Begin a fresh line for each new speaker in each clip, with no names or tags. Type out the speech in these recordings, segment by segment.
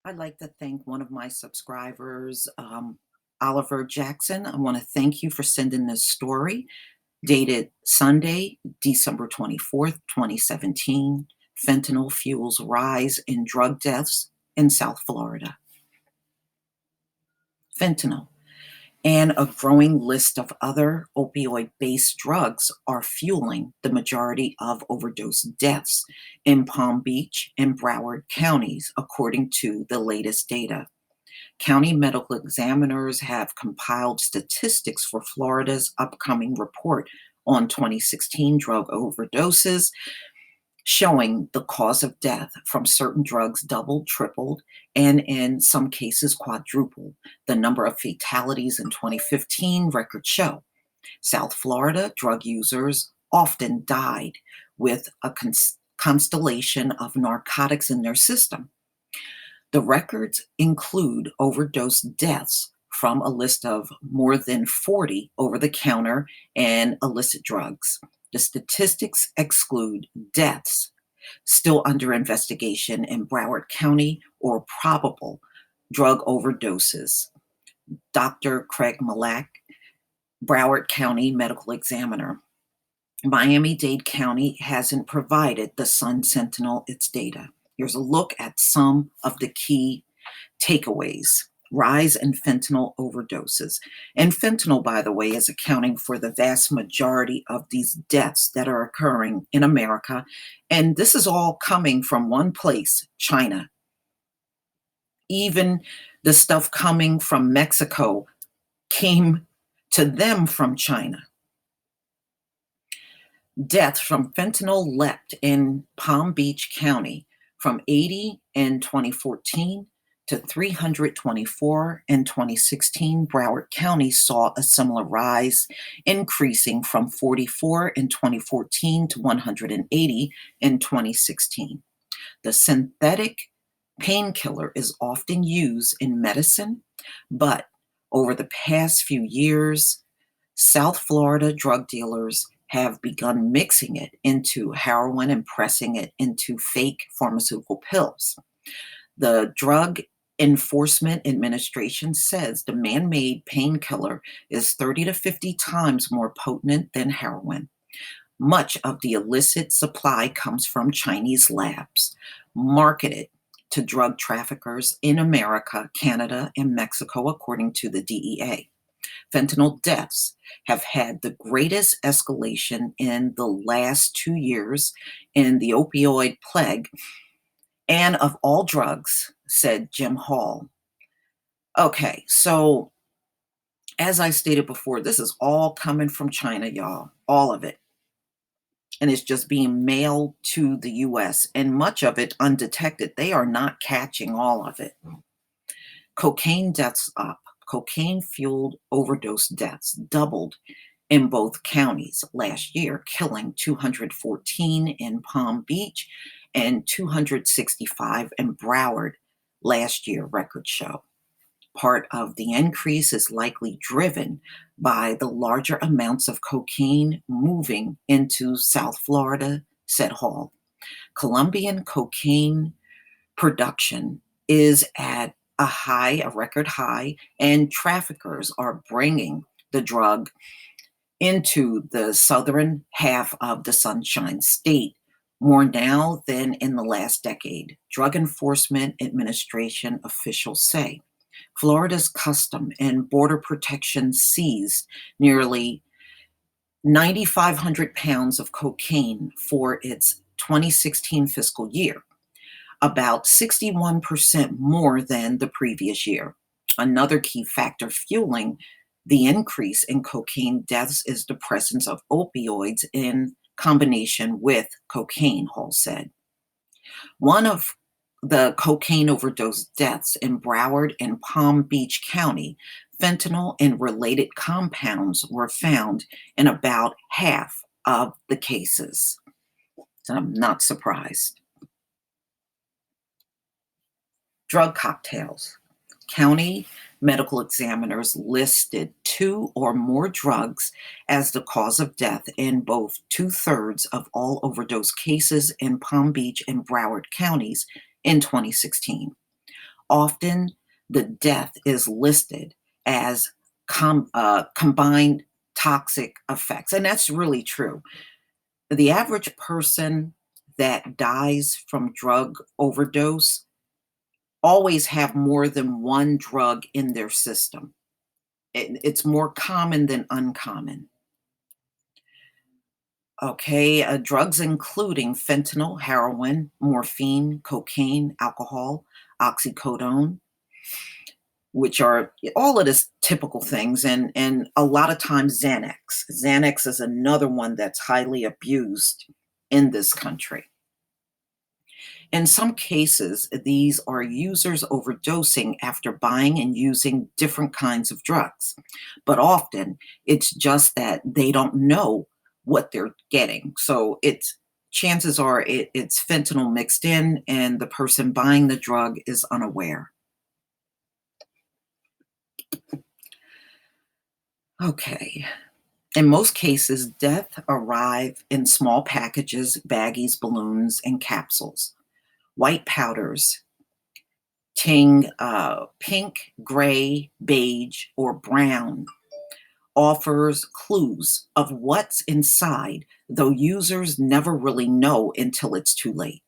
I'd like to thank one of my subscribers, Oliver Jackson. I want to thank you for sending this story dated Sunday, December 24th, 2017. Fentanyl fuels rise in drug deaths in South Florida. Fentanyl and a growing list of other opioid based drugs are fueling the majority of overdose deaths in Palm Beach and Broward counties, according to the latest data. County medical examiners have compiled statistics for Florida's upcoming report on 2016 drug overdoses, showing the cause of death from certain drugs doubled, tripled, and in some cases quadrupled. The number of fatalities in 2015 records show. South Florida drug users often died with a constellation of narcotics in their system. The records include overdose deaths from a list of more than 40 over the counter and illicit drugs. The statistics exclude deaths still under investigation in Broward County or probable drug overdoses. Dr. Craig Malak, Broward County medical examiner. Miami-Dade County hasn't provided the Sun Sentinel its data. Here's a look at some of the key takeaways. Rise in fentanyl overdoses. And fentanyl, by the way, is accounting for the vast majority of these deaths that are occurring in America. And this is all coming from one place, China. Even the stuff coming from Mexico came to them from China. Deaths from fentanyl leapt in Palm Beach County from 80 in 2014 to 324 in 2016. Broward County saw a similar rise, increasing from 44 in 2014 to 180 in 2016. The synthetic painkiller is often used in medicine, but over the past few years, South Florida drug dealers have begun mixing it into heroin and pressing it into fake pharmaceutical pills. The Drug Enforcement Administration says the man-made painkiller is 30 to 50 times more potent than heroin. Much of the illicit supply comes from Chinese labs, marketed to drug traffickers in America, Canada, and Mexico, according to the DEA. Fentanyl deaths have had the greatest escalation in the last 2 years in the opioid plague and of all drugs, said Jim Hall. Okay, so as I stated before, this is all coming from China, y'all, all of it. And it's just being mailed to the US, and much of it undetected. They are not catching all of it. Cocaine deaths up. Cocaine-fueled overdose deaths doubled in both counties last year, killing 214 in Palm Beach and 265 in Broward last year, records show. Part of the increase is likely driven by the larger amounts of cocaine moving into South Florida, said Hall. Colombian cocaine production is at a record high, and traffickers are bringing the drug into the southern half of the Sunshine State more now than in the last decade, Drug Enforcement Administration officials say. Florida's Custom and Border Protection seized nearly 9,500 pounds of cocaine for its 2016 fiscal year, about 61% more than the previous year. Another key factor fueling the increase in cocaine deaths is the presence of opioids in combination with cocaine, Hall said. One of the cocaine overdose deaths in Broward and Palm Beach County, fentanyl and related compounds were found in about half of the cases. So I'm not surprised. Drug cocktails. County medical examiners listed 2 or more drugs as the cause of death in both 2/3 of all overdose cases in Palm Beach and Broward counties in 2016. Often, the death is listed as combined toxic effects, and that's really true. The average person that dies from drug overdose always have more than one drug in their system. It's more common than uncommon. Okay, drugs including fentanyl, heroin, morphine, cocaine, alcohol, oxycodone, which are all of the typical things, and a lot of times Xanax. Xanax is another one that's highly abused in this country. In some cases, these are users overdosing after buying and using different kinds of drugs. But often it's just that they don't know what they're getting. So it's chances are it's fentanyl mixed in and the person buying the drug is unaware. Okay. In most cases, death arrive in small packages, baggies, balloons, and capsules. White powders, ting, pink, gray, beige, or brown offers clues of what's inside, though users never really know until it's too late.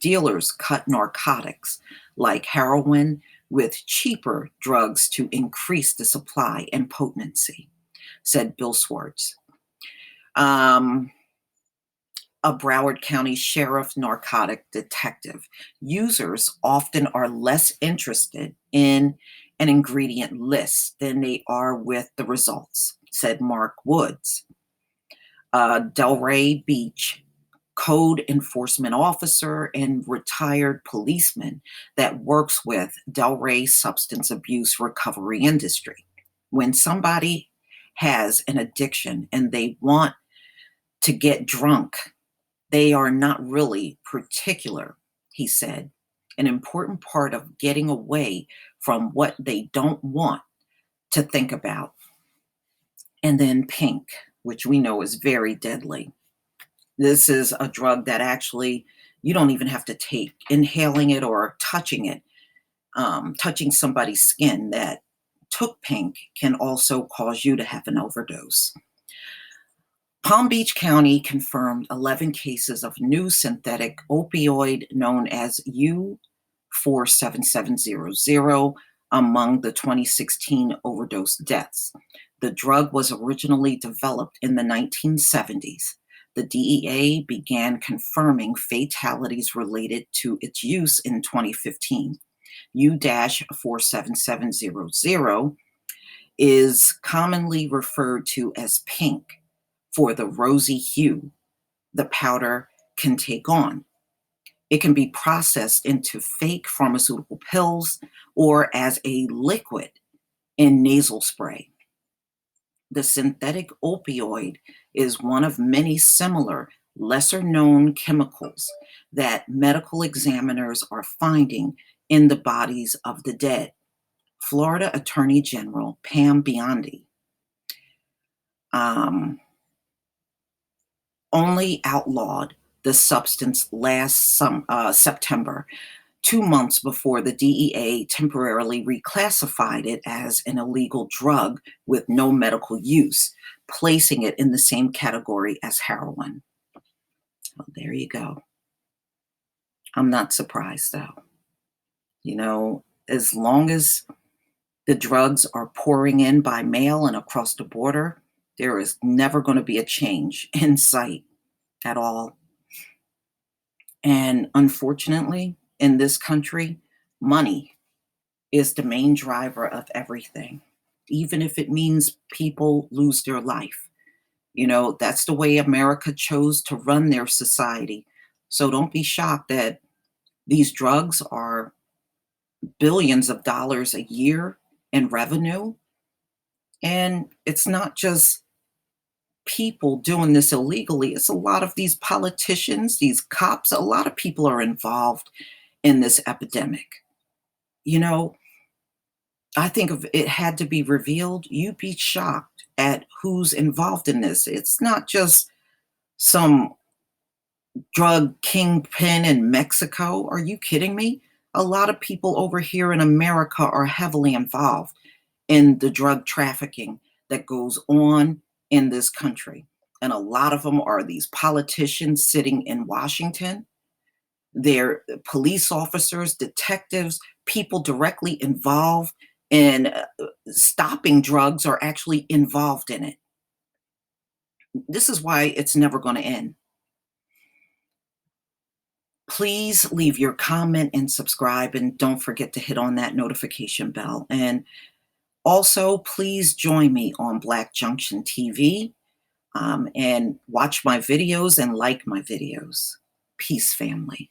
Dealers cut narcotics like heroin with cheaper drugs to increase the supply and potency, said Bill Swartz, um, a Broward County Sheriff narcotic detective. Users often are less interested in an ingredient list than they are with the results, said Mark Woods, Delray Beach code enforcement officer and retired policeman that works with Delray substance abuse recovery industry. When somebody has an addiction and they want to get drunk, they are not really particular, he said. An important part of getting away from what they don't want to think about. And then pink, which we know is very deadly. This is a drug that actually you don't even have to take. Inhaling it or touching it, touching somebody's skin that took pink can also cause you to have an overdose. Palm Beach County confirmed 11 cases of new synthetic opioid known as U47700 among the 2016 overdose deaths. The drug was originally developed in the 1970s. The DEA began confirming fatalities related to its use in 2015. U-47700 is commonly referred to as pink for the rosy hue the powder can take on. It can be processed into fake pharmaceutical pills or as a liquid in nasal spray. The synthetic opioid is one of many similar, lesser known chemicals that medical examiners are finding in the bodies of the dead. Florida Attorney General Pam Biondi only outlawed the substance last September, 2 months before the DEA temporarily reclassified it as an illegal drug with no medical use, placing it in the same category as heroin. Well, there you go. I'm not surprised though. As long as the drugs are pouring in by mail and across the border, there is never going to be a change in sight at all. And unfortunately, in this country, money is the main driver of everything, even if it means people lose their life. That's the way America chose to run their society. So don't be shocked that these drugs are billions of dollars a year in revenue. And it's not just people doing this illegally, it's a lot of these politicians, these cops, a lot of people are involved in this epidemic. You know, I think if it had to be revealed, you'd be shocked at who's involved in this. It's not just some drug kingpin in Mexico. Are you kidding me? A lot of people over here in America are heavily involved in the drug trafficking that goes on in this country. And a lot of them are these politicians sitting in Washington. They're police officers, detectives, people directly involved in stopping drugs are actually involved in it. This is why it's never going to end. Please leave your comment and subscribe, and don't forget to hit on that notification bell. And also, please join me on Black Junction TV, and watch my videos and like my videos. Peace, family.